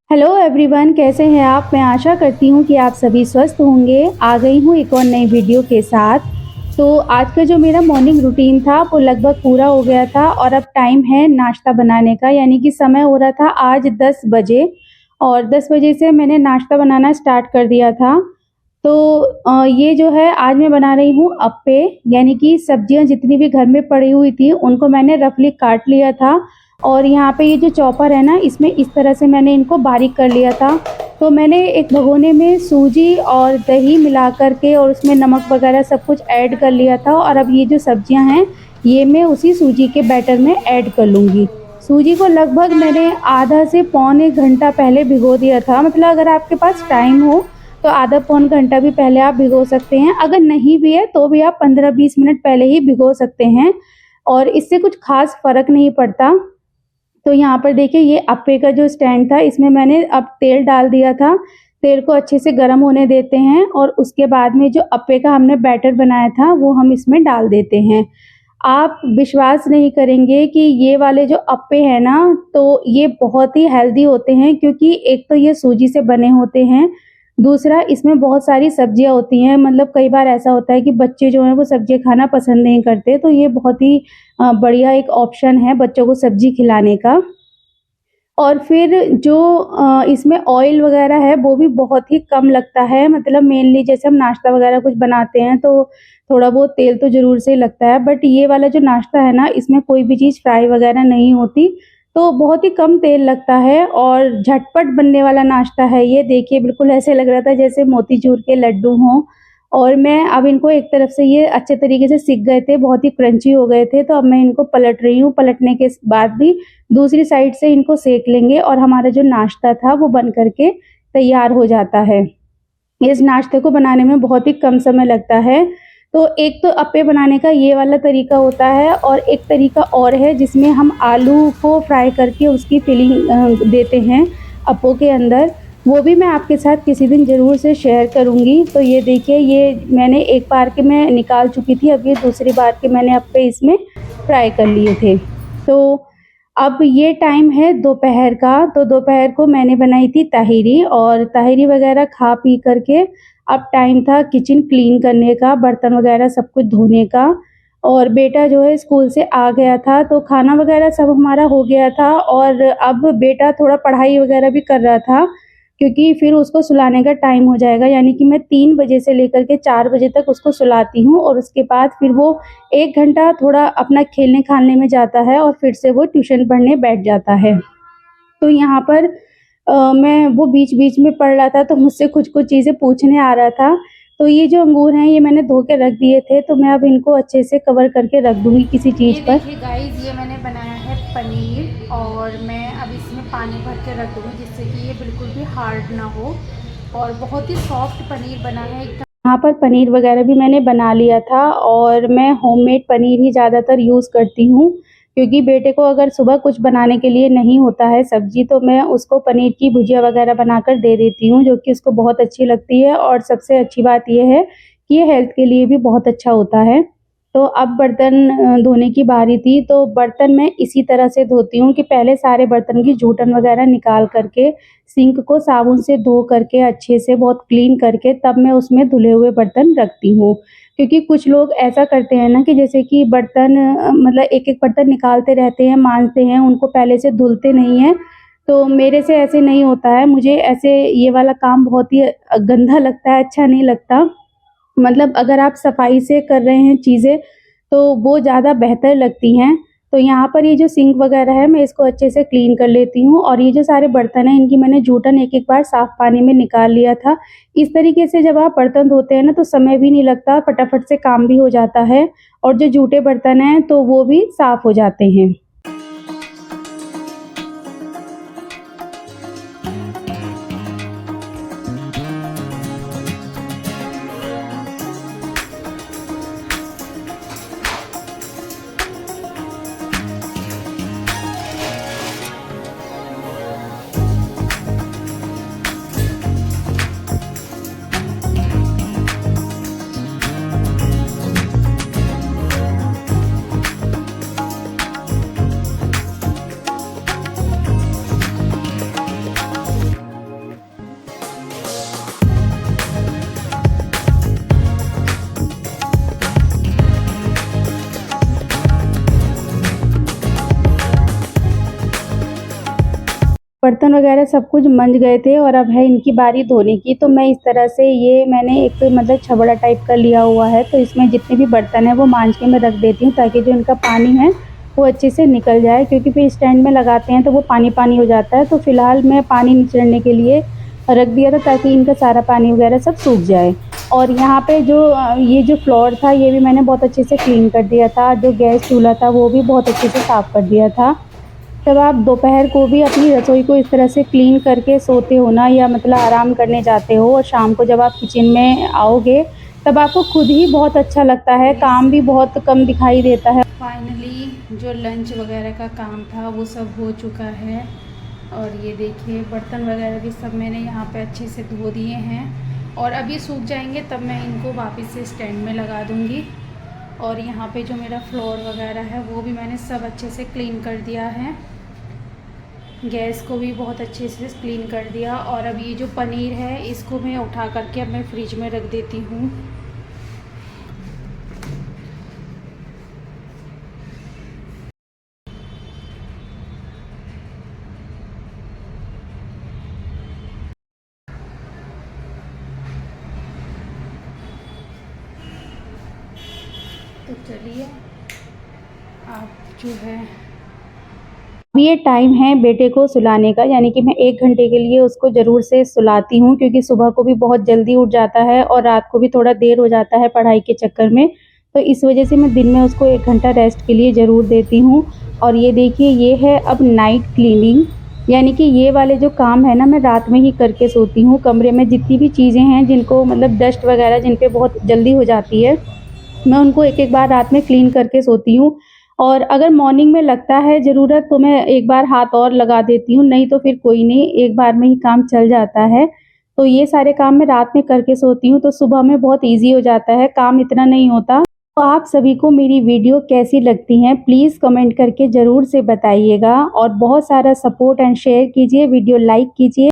Hello everyone, कैसे हैं आप। मैं आशा करती हूँ कि आप सभी स्वस्थ होंगे। आ गई हूँ एक और नई वीडियो के साथ। तो आज का जो मेरा मॉर्निंग रूटीन था वो लगभग पूरा हो गया था और अब टाइम है नाश्ता बनाने का, यानी कि समय हो रहा था आज 10 बजे और 10 बजे से मैंने नाश्ता बनाना स्टार्ट कर दिया था। तो ये जो है आज मैं बना रही हूँ अप्पे, यानी कि सब्जियाँ जितनी भी घर में पड़ी हुई थी उनको मैंने रफली काट लिया था और यहाँ पे ये जो चॉपर है ना, इसमें इस तरह से मैंने इनको बारीक कर लिया था। तो मैंने एक भगोने में सूजी और दही मिला कर के और उसमें नमक वगैरह सब कुछ ऐड कर लिया था और अब ये जो सब्जियां हैं ये मैं उसी सूजी के बैटर में ऐड कर लूँगी। सूजी को लगभग मैंने आधा से पौने घंटा पहले भिगो दिया था। मतलब अगर आपके पास टाइम हो तो आधा पौन घंटा भी पहले आप भिगो सकते हैं, अगर नहीं भी है तो भी आप 15-20 मिनट पहले ही भिगो सकते हैं और इससे कुछ खास फ़र्क नहीं पड़ता। तो यहाँ पर देखिए ये अप्पे का जो स्टैंड था इसमें मैंने अब तेल डाल दिया था। तेल को अच्छे से गर्म होने देते हैं और उसके बाद में जो अप्पे का हमने बैटर बनाया था वो हम इसमें डाल देते हैं। आप विश्वास नहीं करेंगे कि ये वाले जो अप्पे हैं ना, तो ये बहुत ही हेल्दी होते हैं, क्योंकि एक तो ये सूजी से बने होते हैं, दूसरा इसमें बहुत सारी सब्जियां होती हैं। मतलब कई बार ऐसा होता है कि बच्चे जो हैं वो सब्जियां खाना पसंद नहीं करते, तो ये बहुत ही बढ़िया एक ऑप्शन है बच्चों को सब्जी खिलाने का। और फिर जो इसमें ऑयल वगैरह है वो भी बहुत ही कम लगता है। मतलब मेनली जैसे हम नाश्ता वगैरह कुछ बनाते हैं तो थोड़ा बहुत तेल तो ज़रूर से लगता है, बट ये वाला जो नाश्ता है ना इसमें कोई भी चीज़ फ्राई वगैरह नहीं होती, तो बहुत ही कम तेल लगता है और झटपट बनने वाला नाश्ता है ये। देखिए बिल्कुल ऐसे लग रहा था जैसे मोतीचूर के लड्डू हों। और मैं अब इनको एक तरफ से ये अच्छे तरीके से सिक गए थे, बहुत ही क्रंची हो गए थे, तो अब मैं इनको पलट रही हूँ। पलटने के बाद भी दूसरी साइड से इनको सेक लेंगे और हमारा जो नाश्ता था वो बन करके तैयार हो जाता है। इस नाश्ते को बनाने में बहुत ही कम समय लगता है। तो एक तो अप्पे बनाने का ये वाला तरीका होता है और एक तरीका और है जिसमें हम आलू को फ्राई करके उसकी फिलिंग देते हैं अप्पों के अंदर। वो भी मैं आपके साथ किसी दिन ज़रूर से शेयर करूँगी। तो ये देखिए ये मैंने एक बार के मैं निकाल चुकी थी, अब ये दूसरी बार के मैंने अप्पे इसमें फ्राई कर लिए थे। तो अब ये टाइम है दोपहर का, तो दोपहर को मैंने बनाई थी ताहिरी और ताहिरी वगैरह खा पी करके अब टाइम था किचन क्लीन करने का, बर्तन वगैरह सब कुछ धोने का। और बेटा जो है स्कूल से आ गया था तो खाना वगैरह सब हमारा हो गया था और अब बेटा थोड़ा पढ़ाई वगैरह भी कर रहा था, क्योंकि फिर उसको सुलाने का टाइम हो जाएगा। यानी कि मैं 3 बजे से लेकर के 4 बजे तक उसको सुलाती हूँ और उसके बाद फिर वो 1 घंटा थोड़ा अपना खेलने-खालने में जाता है और फिर से वो ट्यूशन पढ़ने बैठ जाता है। तो यहाँ पर मैं वो बीच-बीच में पढ़ रहा था तो मुझसे कुछ-कुछ चीज़ें पूछने आ रहा था। तो ये जो अंगूर हैं ये मैंने धो के रख दिए थे, तो मैं अब इनको अच्छे से कवर करके रख दूँगी किसी चीज़ ये पर। देखिए गाइस, ये मैंने बनाया है पनीर और मैं अब इसमें पानी भर के रख दूँगी जिससे कि ये बिल्कुल भी हार्ड ना हो और बहुत ही सॉफ्ट पनीर बना है एकदम। यहाँ पर पनीर वगैरह भी मैंने बना लिया था और मैं होममेड पनीर ही ज़्यादातर यूज़ करती हूँ, क्योंकि बेटे को अगर सुबह कुछ बनाने के लिए नहीं होता है सब्ज़ी तो मैं उसको पनीर की भुजिया वगैरह बनाकर दे देती हूँ, जो कि उसको बहुत अच्छी लगती है। और सबसे अच्छी बात ये है कि ये हेल्थ के लिए भी बहुत अच्छा होता है। तो अब बर्तन धोने की बारी थी, तो बर्तन मैं इसी तरह से धोती हूँ कि पहले सारे बर्तन की जूठन वगैरह निकाल करके सिंक को साबुन से धो करके अच्छे से बहुत क्लीन करके तब मैं उसमें धुले हुए बर्तन रखती हूँ। क्योंकि कुछ लोग ऐसा करते हैं ना कि जैसे कि बर्तन मतलब एक-एक बर्तन निकालते रहते हैं, मांजते हैं, उनको पहले से धुलते नहीं हैं। तो मेरे से ऐसे नहीं होता है, मुझे ऐसे ये वाला काम बहुत ही गंदा लगता है, अच्छा नहीं लगता। मतलब अगर आप सफाई से कर रहे हैं चीज़ें तो वो ज़्यादा बेहतर लगती हैं। तो यहाँ पर ये जो सिंक वगैरह है मैं इसको अच्छे से क्लीन कर लेती हूँ और ये जो सारे बर्तन हैं इनकी मैंने जूठन एक-एक बार साफ़ पानी में निकाल लिया था। इस तरीके से जब आप बर्तन धोते हैं ना तो समय भी नहीं लगता, फटाफट से काम भी हो जाता है और जो जूठे बर्तन हैं तो वो भी साफ़ हो जाते हैं। बर्तन वगैरह सब कुछ मंज गए थे और अब है इनकी बारी धोने की। तो मैं इस तरह से ये मैंने एक मतलब छबड़ा टाइप का लिया हुआ है, तो इसमें जितने भी बर्तन हैं वो मांज के मैं रख देती हूँ ताकि जो इनका पानी है वो अच्छे से निकल जाए, क्योंकि फिर स्टैंड में लगाते हैं तो वो पानी पानी हो जाता है। तो फ़िलहाल मैं पानी निचड़ने के लिए रख दिया था ताकि इनका सारा पानी वगैरह सब सूख जाए। और यहाँ पे जो ये जो फ्लोर था ये भी मैंने बहुत अच्छे से क्लीन कर दिया था। जो गैस चूल्हा था वो भी बहुत अच्छे से साफ़ कर दिया था। जब आप दोपहर को भी अपनी रसोई को इस तरह से क्लीन करके सोते हो ना, या मतलब आराम करने जाते हो, और शाम को जब आप किचन में आओगे तब आपको खुद ही बहुत अच्छा लगता है, काम भी बहुत कम दिखाई देता है। फाइनली जो लंच वगैरह का काम था वो सब हो चुका है। और ये देखिए बर्तन वगैरह भी सब मैंने यहाँ पे अच्छे से धो दिए हैं, और अभी सूख जाएंगे तब मैं इनको वापस से स्टैंड में लगा दूँगी। और यहाँ पे जो मेरा फ्लोर वगैरह है वो भी मैंने सब अच्छे से क्लीन कर दिया है। गैस को भी बहुत अच्छे से क्लीन कर दिया। और अब ये जो पनीर है इसको मैं उठा करके अब मैं फ्रिज में रख देती हूँ। तो चलिए आप जो है अब ये टाइम है बेटे को सुलाने का, यानी कि मैं 1 घंटे के लिए उसको ज़रूर से सुलाती हूँ, क्योंकि सुबह को भी बहुत जल्दी उठ जाता है और रात को भी थोड़ा देर हो जाता है पढ़ाई के चक्कर में। तो इस वजह से मैं दिन में उसको 1 घंटा रेस्ट के लिए ज़रूर देती हूँ। और ये देखिए ये है अब नाइट क्लीनिंग, यानी कि ये वाले जो काम है ना मैं रात में ही करके सोती हूँ। कमरे में जितनी भी चीज़ें हैं जिनको मतलब डस्ट वगैरह जिन पे बहुत जल्दी हो जाती है, मैं उनको एक-एक बार रात में क्लीन करके सोती हूँ। और अगर मॉर्निंग में लगता है ज़रूरत तो मैं एक बार हाथ और लगा देती हूँ, नहीं तो फिर कोई नहीं, एक बार में ही काम चल जाता है। तो ये सारे काम मैं रात में करके सोती हूँ, तो सुबह में बहुत ईज़ी हो जाता है, काम इतना नहीं होता। तो आप सभी को मेरी वीडियो कैसी लगती हैं प्लीज़ कमेंट करके ज़रूर से बताइएगा, और बहुत सारा सपोर्ट एंड शेयर कीजिए, वीडियो लाइक कीजिए।